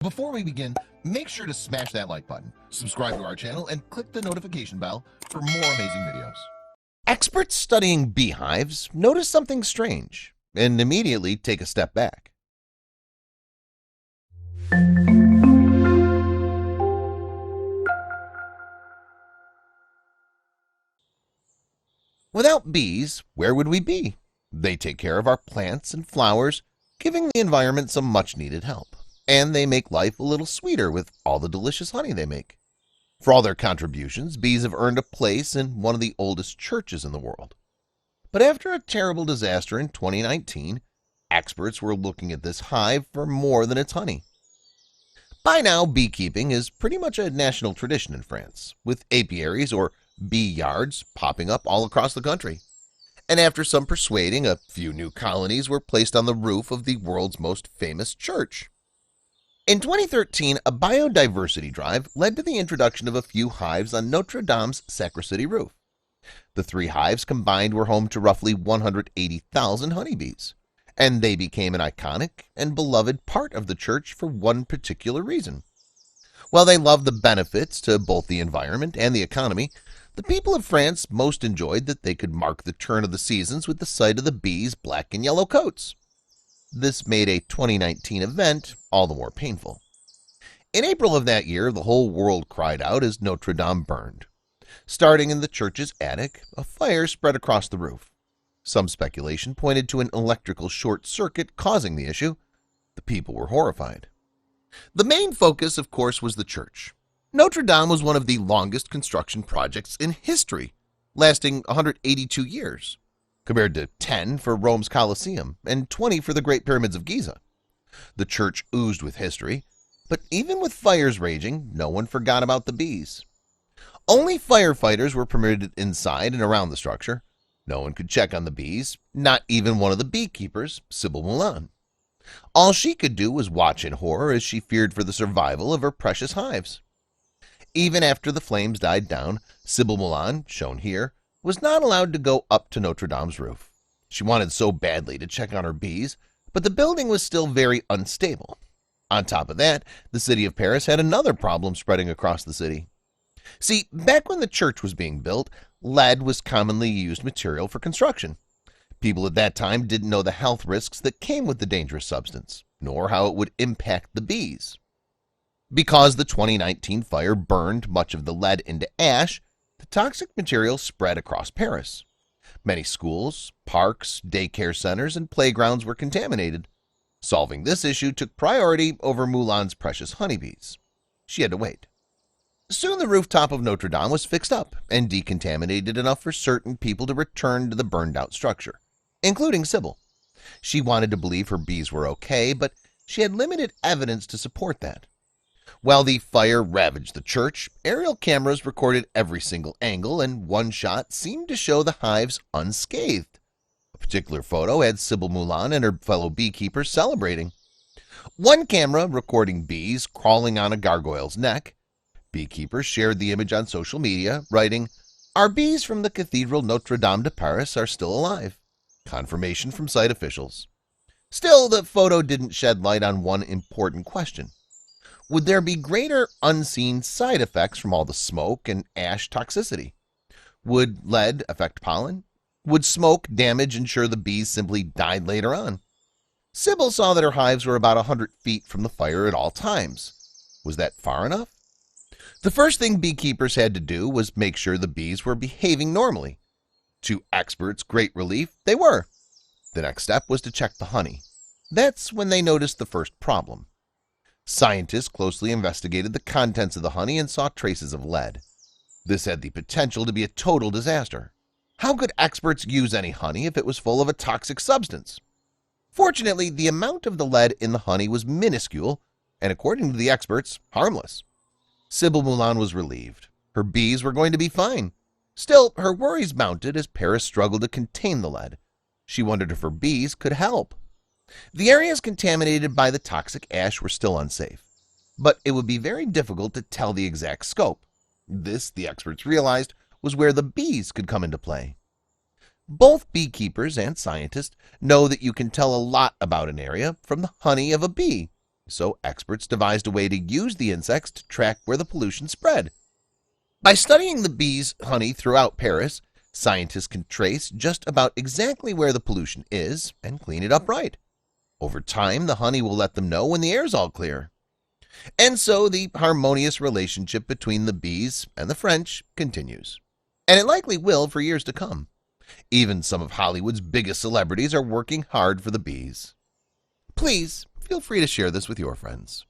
Before we begin, make sure to smash that like button, subscribe to our channel, and click the notification bell for more amazing videos. Experts studying beehives notice something strange and immediately take a step back. Without bees, where would we be? They take care of our plants and flowers, giving the environment some much-needed help. And they make life a little sweeter with all the delicious honey they make. For all their contributions, bees have earned a place in one of the oldest churches in the world. But after a terrible disaster in 2019, experts were looking at this hive for more than its honey. By now, beekeeping is pretty much a national tradition in France, with apiaries or bee yards popping up all across the country. And after some persuading, a few new colonies were placed on the roof of the world's most famous church. In 2013, a biodiversity drive led to the introduction of a few hives on Notre Dame's sacristy roof. The three hives combined were home to roughly 180,000 honeybees, and they became an iconic and beloved part of the church for one particular reason. While they loved the benefits to both the environment and the economy, the people of France most enjoyed that they could mark the turn of the seasons with the sight of the bees' black and yellow coats. This made a 2019 event all the more painful. In April of that year, the whole world cried out as Notre Dame burned. Starting in the church's attic, a fire spread across the roof. Some speculation pointed to an electrical short circuit causing the issue. The people were horrified. The main focus, of course, was the church. Notre Dame was one of the longest construction projects in history, lasting 182 years. Compared to 10 for Rome's Colosseum and 20 for the Great Pyramids of Giza. The church oozed with history, but even with fires raging, no one forgot about the bees. Only firefighters were permitted inside and around the structure. No one could check on the bees, not even one of the beekeepers, Sybil Moulin. All she could do was watch in horror as she feared for the survival of her precious hives. Even after the flames died down, Sybil Moulin, shown here, was not allowed to go up to Notre Dame's roof. She wanted so badly to check on her bees, but the building was still very unstable. On top of that, the city of Paris had another problem spreading across the city. See, back when the church was being built, lead was commonly used material for construction. People at that time didn't know the health risks that came with the dangerous substance, nor how it would impact the bees. Because the 2019 fire burned much of the lead into ash, the toxic material spread across Paris. Many schools, parks, daycare centers, and playgrounds were contaminated. Solving this issue took priority over Moulin's precious honeybees. She had to wait. Soon the rooftop of Notre Dame was fixed up and decontaminated enough for certain people to return to the burned-out structure, including Sybil. She wanted to believe her bees were okay, but she had limited evidence to support that. While the fire ravaged the church, aerial cameras recorded every single angle, and one shot seemed to show the hives unscathed. A particular photo had Sybil Moulin and her fellow beekeepers celebrating. One camera recording bees crawling on a gargoyle's neck. Beekeepers shared the image on social media, writing, "Our bees from the Cathedral Notre Dame de Paris are still alive." Confirmation from site officials. Still, the photo didn't shed light on one important question. Would there be greater unseen side effects from all the smoke and ash toxicity? Would lead affect pollen? Would smoke damage ensure the bees simply died later on? Sybil saw that her hives were about 100 feet from the fire at all times. Was that far enough? The first thing beekeepers had to do was make sure the bees were behaving normally. To experts' great relief, they were. The next step was to check the honey. That's when they noticed the first problem. Scientists closely investigated the contents of the honey and saw traces of lead. This had the potential to be a total disaster. How could experts use any honey if it was full of a toxic substance? Fortunately, the amount of the lead in the honey was minuscule and, according to the experts, harmless. Sybil Moulin was relieved. Her bees were going to be fine. Still, her worries mounted as Paris struggled to contain the lead. She wondered if her bees could help. The areas contaminated by the toxic ash were still unsafe, but it would be very difficult to tell the exact scope. This, the experts realized, was where the bees could come into play. Both beekeepers and scientists know that you can tell a lot about an area from the honey of a bee. So experts devised a way to use the insects to track where the pollution spread. By studying the bees' honey throughout Paris, scientists can trace just about exactly where the pollution is and clean it up right. Over time, the honey will let them know when the air's all clear. And so the harmonious relationship between the bees and the French continues. And it likely will for years to come. Even some of Hollywood's biggest celebrities are working hard for the bees. Please feel free to share this with your friends.